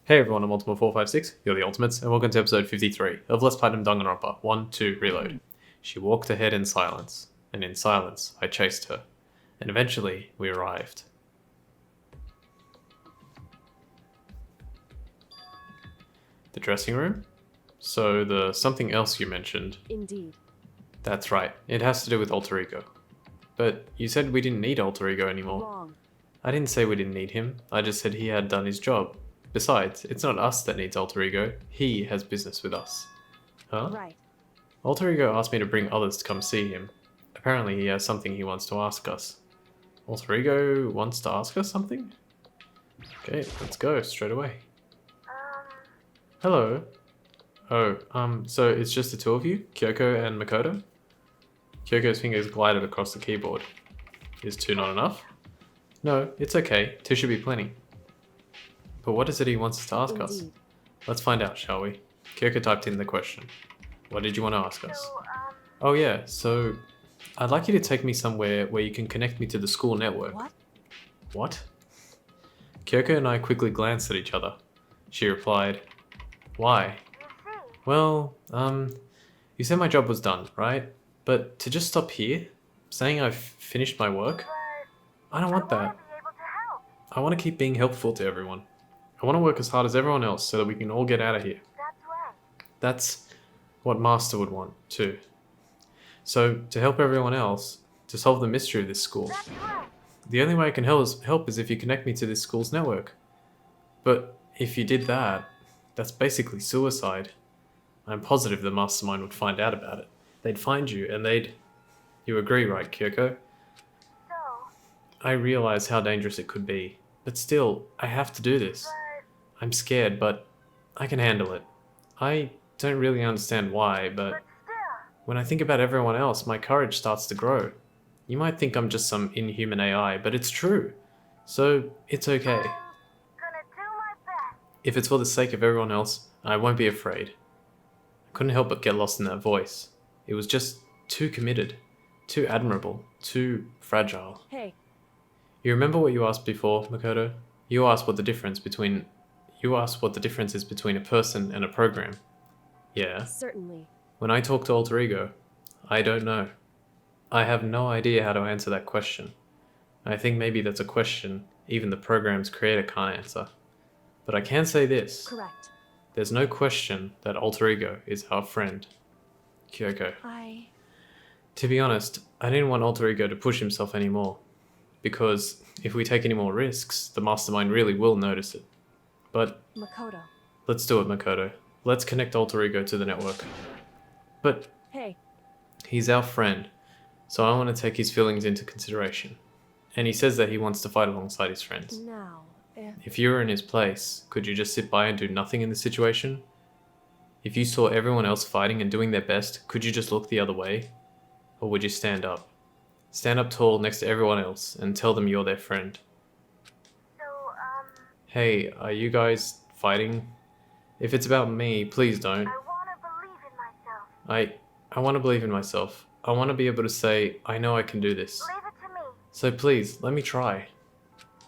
Hey everyone, I'm Ultima456, you're the Ultimates, and welcome to episode 53 of Let's Platinum Danganronpa 1, 2, Reload. She walked ahead in silence, and in silence I chased her, and eventually we arrived. The dressing room? So the something else you mentioned. Indeed. That's right, it has to do with Alter Ego. But you said we didn't need Alter Ego anymore. Wrong. I didn't say we didn't need him, I just said he had done his job. Besides, it's not us that needs Alter Ego, he has business with us. Huh? Right. Alter Ego asked me to bring others to come see him. Apparently he has something he wants to ask us. Alter Ego wants to ask us something? Okay, let's go, straight away. Hello. Oh, so it's just the two of you? Kyoko and Makoto? Kyoko's fingers glided across the keyboard. Is two not enough? No, it's okay. Two should be plenty. But what is it he wants us to ask us? Indeed. Let's find out, shall we? Kyoko typed in the question. What did you want to ask us? Oh yeah, so I'd like you to take me somewhere where you can connect me to the school network. What? What? Kyoko and I quickly glanced at each other. She replied, Why? Well, you said my job was done, right? But to just stop here, saying I've finished my work? I don't want that. I want to keep being helpful to everyone. I want to work as hard as everyone else so that we can all get out of here. That's what Master would want, too. So, to help everyone else, to solve the mystery of this school, the only way I can help is if you connect me to this school's network. But if you did that, that's basically suicide. I'm positive the Mastermind would find out about it. They'd find you and they'd... You agree, right, Kyoko? I realize how dangerous it could be, but still, I have to do this. I'm scared, but I can handle it. I don't really understand why, but when I think about everyone else, my courage starts to grow. You might think I'm just some inhuman AI, but it's true. So, it's okay. If it's for the sake of everyone else, I won't be afraid. I couldn't help but get lost in that voice. It was just too committed, too admirable, too fragile. Hey. You remember what you asked before, Makoto? You asked what the difference is between a person and a program. Yeah. Certainly. When I talk to Alter Ego, I don't know. I have no idea how to answer that question. I think maybe that's a question even the program's creator can't answer. But I can say this. Correct. There's no question that Alter Ego is our friend. Kyoko. To be honest, I didn't want Alter Ego to push himself anymore. Because if we take any more risks, the Mastermind really will notice it. But Makoto. let's do it, Makoto. Let's connect Alter Ego to the network. But Hey. he's our friend, so I want to take his feelings into consideration. And he says that he wants to fight alongside his friends. Now, If you were in his place, could you just sit by and do nothing in this situation? If you saw everyone else fighting and doing their best, could you just look the other way? Or would you stand up? Stand up tall next to everyone else and tell them you're their friend. Hey, are you guys fighting? If it's about me, please don't. I want to believe in myself. I want to be able to say, I know I can do this. So please, let me try.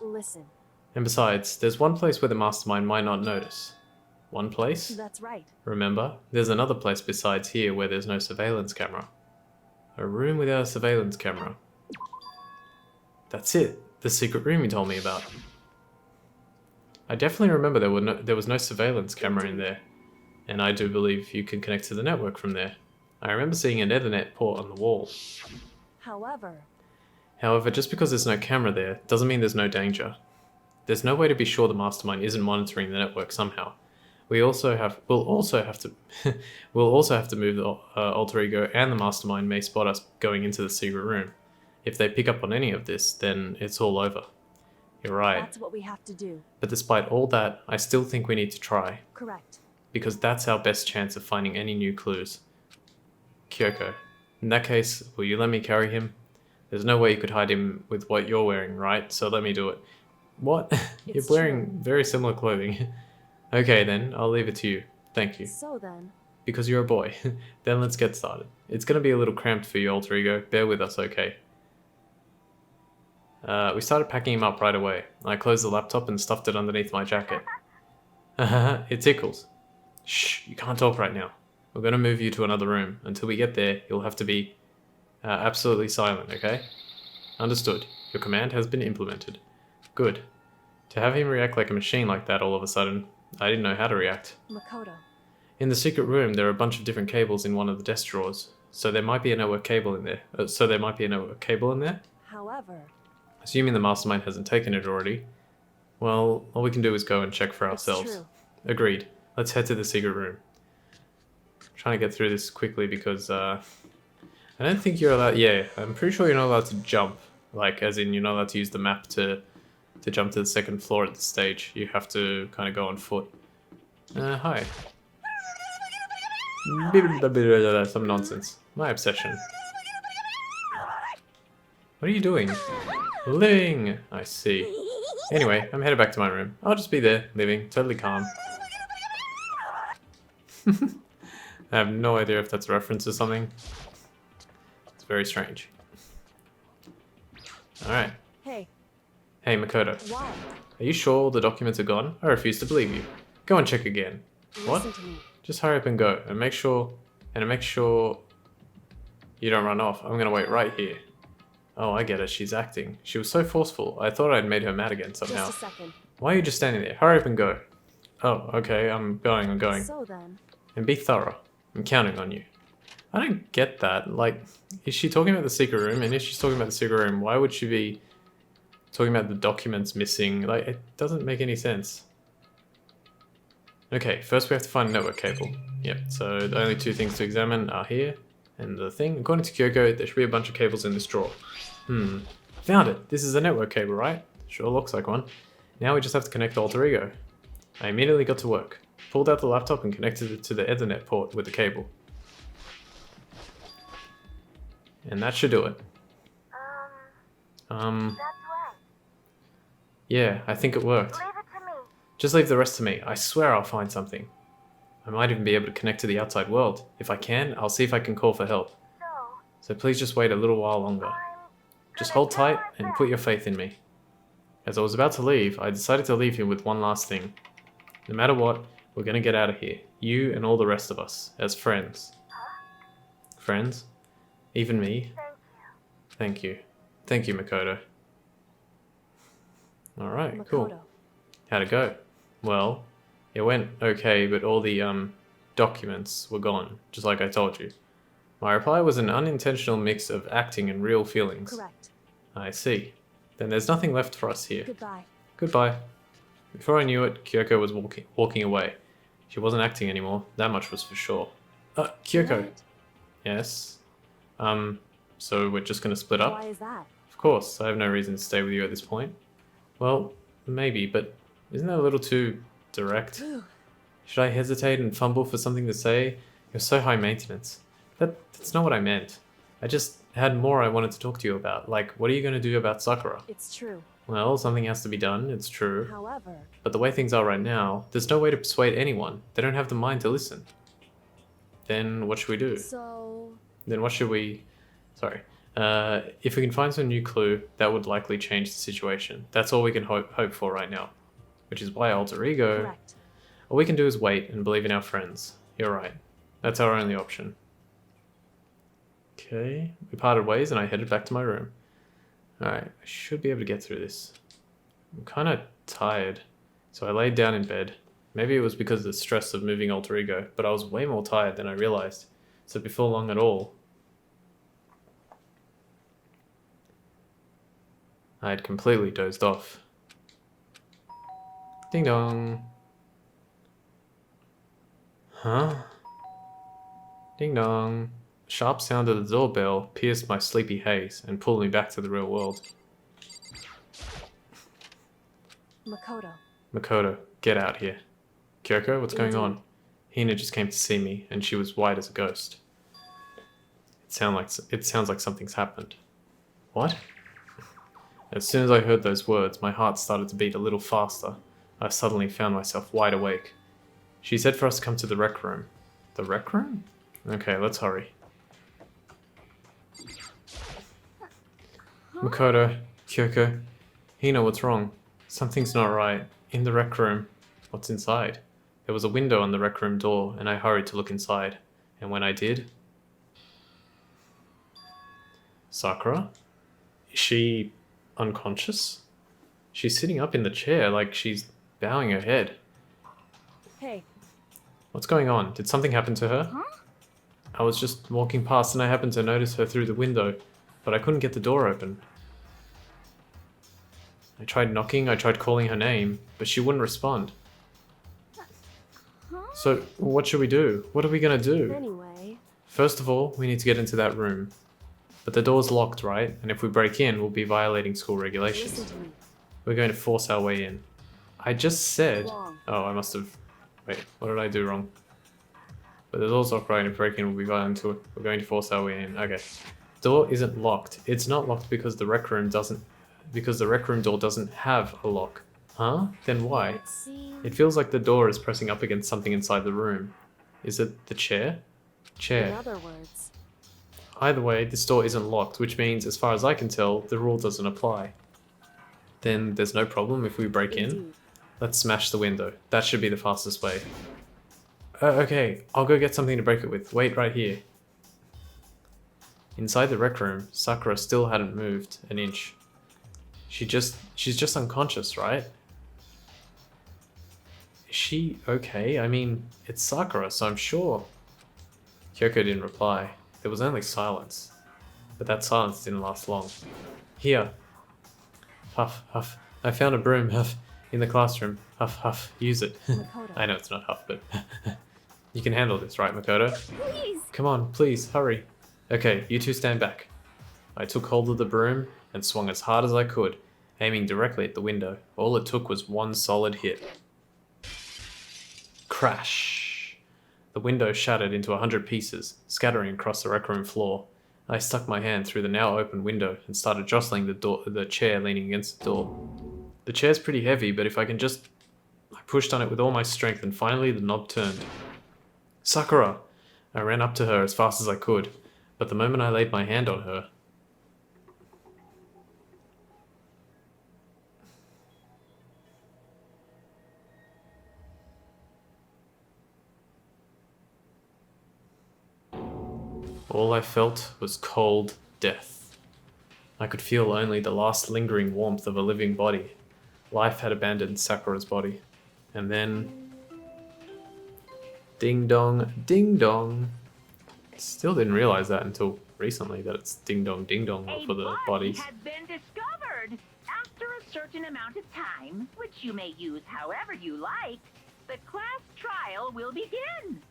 Listen. And besides, there's one place where the Mastermind might not notice. One place? That's right. Remember, there's another place besides here where there's no surveillance camera. A room without a surveillance camera. That's it, the secret room you told me about. I definitely remember there was no surveillance camera in there, and I do believe you can connect to the network from there. I remember seeing an Ethernet port on the wall. However, just because there's no camera there, doesn't mean there's no danger. There's no way to be sure the Mastermind isn't monitoring the network somehow. We'll also have to move the Alter Ego, and the Mastermind may spot us going into the secret room. If they pick up on any of this, then it's all over. You're right. That's what we have to do. But despite all that, I still think we need to try. Correct. Because that's our best chance of finding any new clues. Kyoko, in that case, will you let me carry him? There's no way you could hide him with what you're wearing, right? So let me do it. What? You're wearing very similar clothing. Okay then, I'll leave it to you. Thank you. So then. Because you're a boy. Then let's get started. It's gonna be a little cramped for you, Alter Ego. Bear with us, okay? We started packing him up right away. I closed the laptop and stuffed it underneath my jacket. It tickles. Shh, you can't talk right now. We're going to move you to another room. Until we get there, you'll have to be absolutely silent, okay? Understood. Your command has been implemented. Good. To have him react like a machine like that all of a sudden, I didn't know how to react. Makoto. In the secret room, there are a bunch of different cables in one of the desk drawers. So there might be a network cable in there. However, Assuming the mastermind hasn't taken it already. Well, all we can do is go and check for it's ourselves. true. Agreed. Let's head to the secret room. I'm trying to get through this quickly because I don't think you're allowed. Yeah, I'm pretty sure you're not allowed to jump. Like, as in, you're not allowed to use the map to jump to the second floor at the stage. You have to kind of go on foot. Hi. Some nonsense. My obsession. What are you doing? Living! I see. Anyway, I'm headed back to my room. I'll just be there, living, totally calm. I have no idea if that's a reference to something. It's very strange. Alright. Hey, Hey, Makoto. why? Are you sure all the documents are gone? I refuse to believe you. Go and check again. What? Listen to me. Just hurry up and go, and make sure you don't run off. I'm gonna wait right here. Oh, I get it. She's acting. She was so forceful. I thought I'd made her mad again somehow. Just a second. Why are you just standing there? Hurry up and go. Oh, okay. I'm going. So then, And be thorough. I'm counting on you. I don't get that. Like, is she talking about the secret room? And if she's talking about the secret room, why would she be talking about the documents missing? Like, it doesn't make any sense. Okay, first we have to find a network cable. Yep, so the only two things to examine are here and the thing. According to Kyoko, there should be a bunch of cables in this drawer. Found it! This is a network cable, right? Sure looks like one. Now we just have to connect Alter Ego. I immediately got to work. Pulled out the laptop and connected it to the Ethernet port with the cable. And that should do it. That's right. Yeah, I think it worked. Leave it to me. Just leave the rest to me. I swear I'll find something. I might even be able to connect to the outside world. If I can, I'll see if I can call for help. So please just wait a little while longer. Just hold tight and put your faith in me. As I was about to leave, I decided to leave him with one last thing. No matter what, we're gonna get out of here. You and all the rest of us, as friends. Friends? Even me? Thank you. Thank you. Thank you, Makoto. Alright, cool. Makoto. How'd it go? Well, it went okay, but all the documents were gone, just like I told you. My reply was an unintentional mix of acting and real feelings. Correct. I see. Then there's nothing left for us here. Goodbye. Goodbye. Before I knew it, Kyoko was walking away. She wasn't acting anymore, that much was for sure. Kyoko. What? Yes? So we're just gonna split up? Why is that? Of course, I have no reason to stay with you at this point. Well, maybe, but isn't that a little too direct? Should I hesitate and fumble for something to say? You're so high maintenance. That's not what I meant. I just had more I wanted to talk to you about. Like, what are you going to do about Sakura? It's true. Well, something has to be done, it's true. However, But the way things are right now, there's no way to persuade anyone. They don't have the mind to listen. Then what should we do? so Then what should we... Sorry. If we can find some new clue, that would likely change the situation. That's all we can hope for right now. Which is why Alter Ego... correct. All we can do is wait and believe in our friends. You're right. That's our only option. Okay, we parted ways and I headed back to my room. Alright, I should be able to get through this. I'm kind of tired, so I laid down in bed. Maybe it was because of the stress of moving Alter Ego, but I was way more tired than I realized. So before long at all, I had completely dozed off. Ding dong. Huh? Ding dong. A sharp sound of the doorbell pierced my sleepy haze and pulled me back to the real world. Makoto. Makoto, get out here. Kyoko, what's going on? Hina just came to see me, and she was white as a ghost. It sounds like something's happened. What? As soon as I heard those words, my heart started to beat a little faster. I suddenly found myself wide awake. She said for us to come to the rec room. The rec room? Okay, let's hurry. Makoto, Kyoko, Hina, what's wrong? Something's not right. In the rec room. What's inside? There was a window on the rec room door, and I hurried to look inside. And when I did... Sakura? Is she unconscious? She's sitting up in the chair like she's bowing her head. Hey. What's going on? Did something happen to her? Huh? I was just walking past and I happened to notice her through the window, but I couldn't get the door open. I tried knocking, I tried calling her name, but she wouldn't respond. Huh? So, what should we do? What are we gonna do? Anyway. First of all, we need to get into that room. But the door's locked, right? And if we break in, we'll be violating school regulations. Listen to me. We're going to force our way in. I just said... Wrong. Oh, I must have... Wait, what did I do wrong? But the door's locked, right? And if we break in, we'll be violent to it. We're going to force our way in. Okay. Door isn't locked. It's not locked because the rec room doesn't... Because the rec room door doesn't have a lock. Huh? Then why? It seems... It feels like the door is pressing up against something inside the room. Is it the chair? In Chair. other words. Either way, this door isn't locked, which means, as far as I can tell, the rule doesn't apply. Then there's no problem if we break in. Indeed. Let's smash the window. That should be the fastest way. Okay, I'll go get something to break it with. Wait right here. Inside the rec room, Sakura still hadn't moved an inch. She's just unconscious, right? Is she okay? I mean, it's Sakura, so I'm sure. Kyoko didn't reply. There was only silence. But that silence didn't last long. Here. Huff, huff. I found a broom, huff, in the classroom. Huff, huff. Use it. Makoto. I know it's not huff, but... You can handle this, right, Makoto? Please! Come on, please, hurry. Okay, you two stand back. I took hold of the broom and swung as hard as I could, aiming directly at the window. All it took was one solid hit. Crash! The window shattered into 100 pieces, scattering across the rec room floor. I stuck my hand through the now open window and started jostling the chair leaning against the door. The chair's pretty heavy, but if I can just... I pushed on it with all my strength and finally the knob turned. Sakura! I ran up to her as fast as I could, but the moment I laid my hand on her... All I felt was cold death. I could feel only the last lingering warmth of a living body. Life had abandoned Sakura's body. And then... Ding dong, ding dong. Still didn't realize that until recently, that it's ding dong for the bodies. Has been discovered. After a certain amount of time, which you may use however you like, the class trial will begin.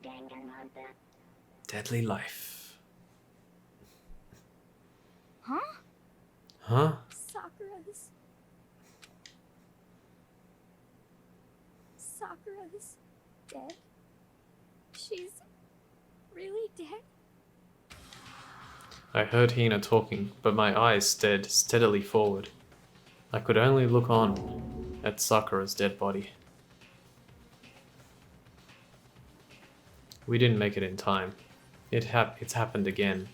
Danganronpa. Deadly life. Huh? Huh? Sakura's dead? She's really dead? I heard Hina talking, but my eyes stared steadily forward. I could only look on at Sakura's dead body. We didn't make it in time. It's happened again.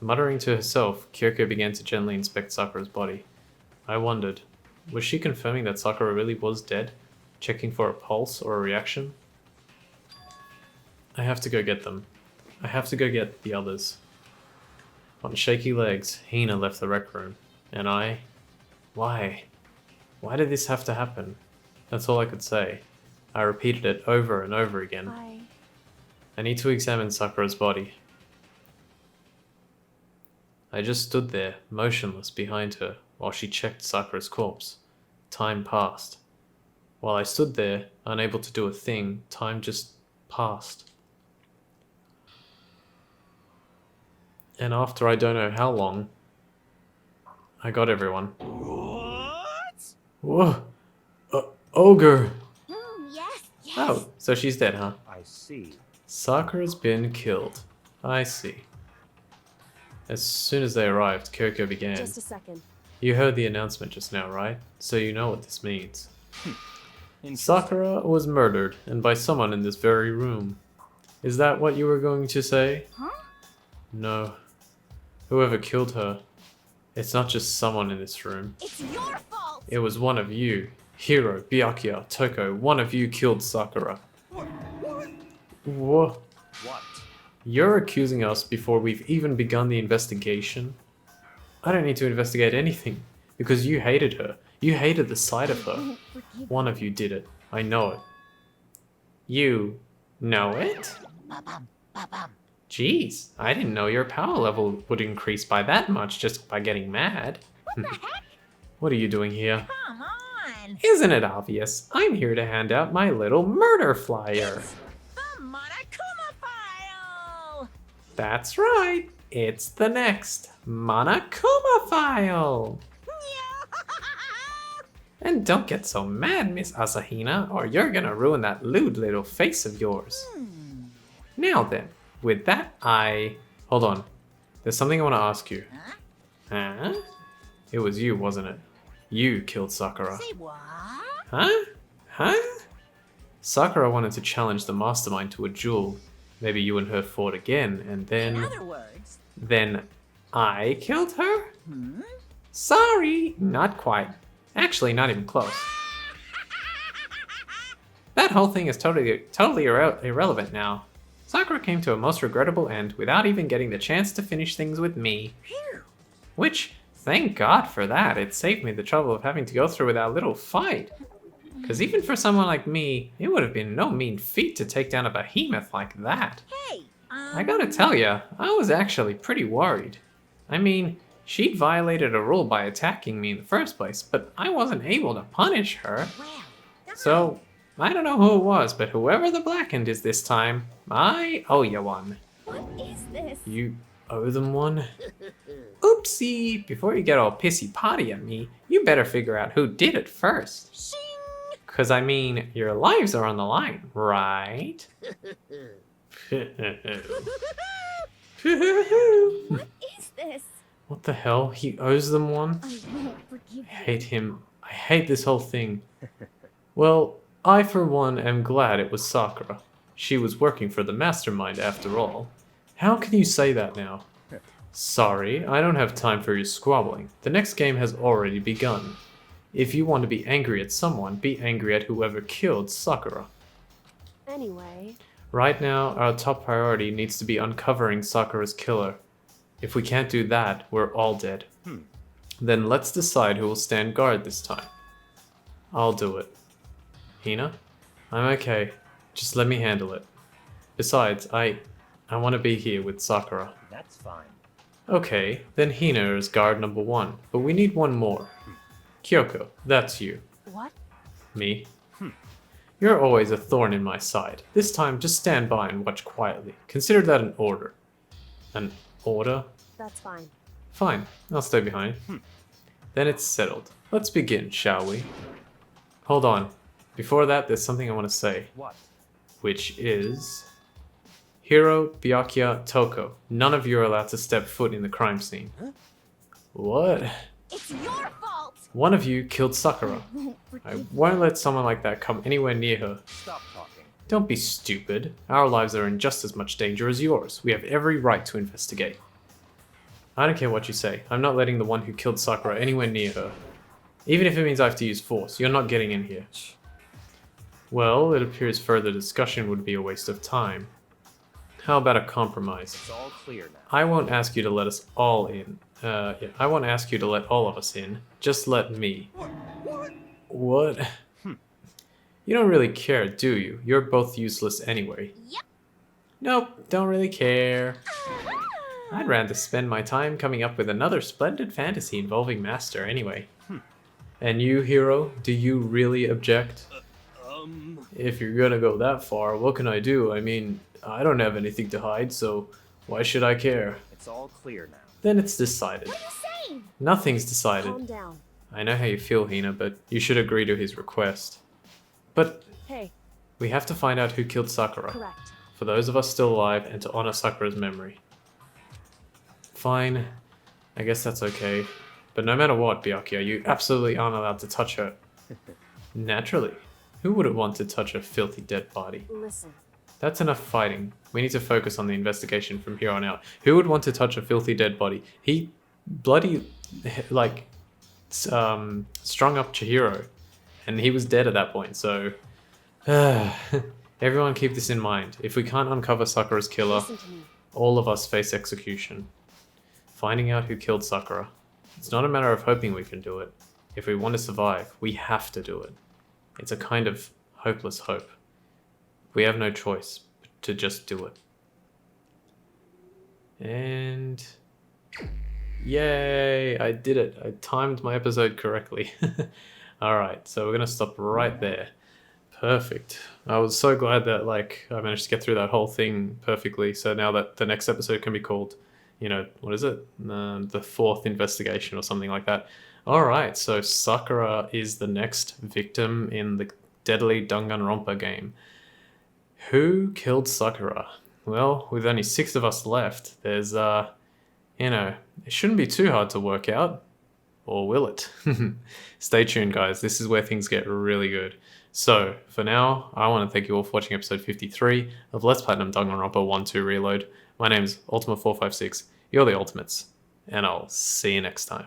Muttering to herself, Kyoko began to gently inspect Sakura's body. I wondered, was she confirming that Sakura really was dead? Checking for a pulse or a reaction? I have to go get them. I have to go get the others. On shaky legs, Hina left the rec room. And I... Why? Why did this have to happen? That's all I could say. I repeated it over and over again. I need to examine Sakura's body. I just stood there, motionless behind her, while she checked Sakura's corpse. Time passed. While I stood there, unable to do a thing, time just passed. And after I don't know how long, I got everyone. What? Whoa! Ogre! Yes, yes. Oh, so she's dead, huh? I see. Sakura's been killed. I see. As soon as they arrived, Kyoko began. Just a second. You heard the announcement just now, right? So you know what this means. Interesting. Sakura was murdered, and by someone in this very room. Is that what you were going to say? Huh? No. Whoever killed her, It's not just someone in this room. It's your fault! It was one of you. Hiro, Byakuya, Toko, one of you killed Sakura. Whoa. What? You're accusing us before we've even begun the investigation? I don't need to investigate anything, because you hated her. You hated the sight of her. One of you did it. I know it. You know it? Jeez, I didn't know your power level would increase by that much just by getting mad. What are you doing here? Come on! Isn't it obvious? I'm here to hand out my little murder flyer. The Monokuma file! That's right. It's the next Monokuma file. And don't get so mad, Miss Asahina, or you're gonna ruin that lewd little face of yours. Now then, with that, Hold on. There's something I want to ask you. Huh? It was you, wasn't it? You killed Sakura. Say what? Huh? Huh? Sakura wanted to challenge the mastermind to a duel. Maybe you and her fought again, and then... In other words, Then I killed her? Sorry, not quite. Actually, not even close. That whole thing is totally irrelevant now. Sakura came to a most regrettable end without even getting the chance to finish things with me. Which, thank God for that, it saved me the trouble of having to go through with that little fight. Because even for someone like me, it would have been no mean feat to take down a behemoth like that. hey, I gotta tell ya, I was actually pretty worried. I mean, she'd violated a rule by attacking me in the first place, but I wasn't able to punish her. So, I don't know who it was, but whoever the Blackened is this time, I owe ya one. What is this? You owe them one? Oopsie! Before you get all pissy-potty at me, you better figure out who did it first. Cause I mean, your lives are on the line, right? What is this? What the hell? He owes them one? I won't forgive I you. hate him. I hate this whole thing. Well, I for one am glad it was Sakura. She was working for the mastermind after all. How can you say that now? Sorry, I don't have time for your squabbling. The next game has already begun. If you want to be angry at someone, be angry at whoever killed Sakura. Anyway, Right now, our top priority needs to be uncovering Sakura's killer. If we can't do that, we're all dead. Then let's decide who will stand guard this time. I'll do it. Hina? I'm okay. Just let me handle it. Besides, I want to be here with Sakura. That's fine. Okay, then Hina is guard number 1, but we need one more. Kyoko, that's you. what? Me. You're always a thorn in my side. This time, just stand by and watch quietly. Consider that an order. An order? That's fine. Fine, I'll stay behind. Then it's settled. Let's begin, shall we? Hold on. Before that, there's something I want to say. What? Which is... Hiro, Byakuya, Toko. None of you are allowed to step foot in the crime scene. What? It's your fault! One of you killed Sakura. I won't I forgive won't let someone like that come anywhere near her. Stop talking. Don't be stupid. Our lives are in just as much danger as yours. We have every right to investigate. I don't care what you say. I'm not letting the one who killed Sakura anywhere near her. Even if it means I have to use force, you're not getting in here. Well, it appears further discussion would be a waste of time. How about a compromise? It's all clear now. I won't ask you to let us all in. I won't ask you to let all of us in. Just let me. What? You don't really care, do you? You're both useless anyway. Yep. Nope, don't really care. I'd rather spend my time coming up with another splendid fantasy involving Master anyway. And you, Hiro, do you really object? If you're gonna go that far, what can I do? I mean, I don't have anything to hide, so why should I care? It's all clear now. Then it's decided. What are you saying? Nothing's decided. Calm down. I know how you feel, Hina, but you should agree to his request. But Hey, we have to find out who killed Sakura. correct. For those of us still alive, and to honor Sakura's memory. Fine. I guess that's okay. But no matter what, Byakuya, you absolutely aren't allowed to touch her. Naturally. Who wouldn't want to touch a filthy dead body? Listen, That's enough fighting. We need to focus on the investigation from here on out. Who would want to touch a filthy dead body? bloody, like, strung up Chihiro, and he was dead at that point. So, everyone keep this in mind. If we can't uncover Sakura's killer, Listen to me. all of us face execution. Finding out who killed Sakura. It's not a matter of hoping we can do it. If we want to survive, we have to do it. It's a kind of hopeless hope. We have no choice but to just do it. And yay, I did it. I timed my episode correctly. Alright, so we're gonna stop right there. Perfect. I was so glad that like I managed to get through that whole thing perfectly. So now that the next episode can be called, you know, what is it? The fourth investigation or something like that. Alright, so Sakura is the next victim in the deadly Danganronpa game. Who killed Sakura? Well, with only 6 of us left, there's, you know, it shouldn't be too hard to work out. Or will it? Stay tuned, guys. This is where things get really good. So, for now, I want to thank you all for watching episode 53 of Let's Platinum Danganronpa 1-2 Reload. My name's Ultima456. You're the Ultimates. And I'll see you next time.